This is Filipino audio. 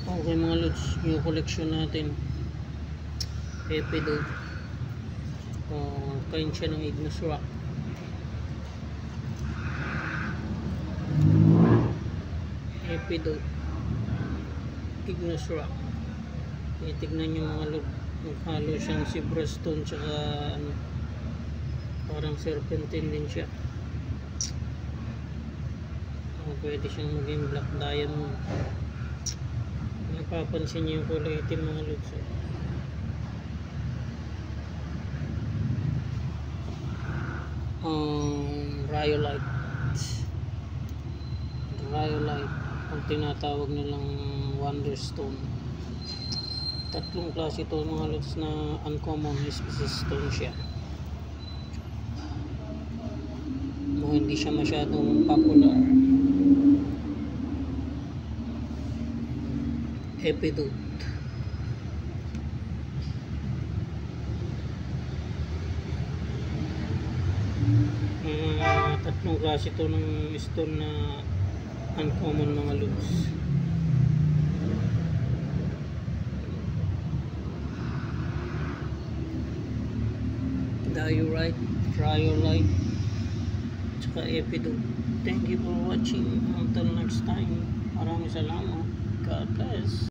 Okay mga lods, yung collection natin Epido. Kain siya ng igneous rock. Epido igneous rock. Tignan nyo mga lods, halo siyang zebra stone tsaka ano, parang serpentine din siya. Pwede siyang maging black diamond. Napapansin niyo yung kulay itim mga lods. Rhyolite ang tinatawag nilang wonderstone. Tatlong klase ito mga lods na uncommon species stone siya. Hindi siya masyadong popular. Epidote. Tatlong klase ito ng stone na uncommon mga lods. Diorite, rhyolite, tsaka epidote. Thank you for watching. Until next time. Maraming salamat. God bless.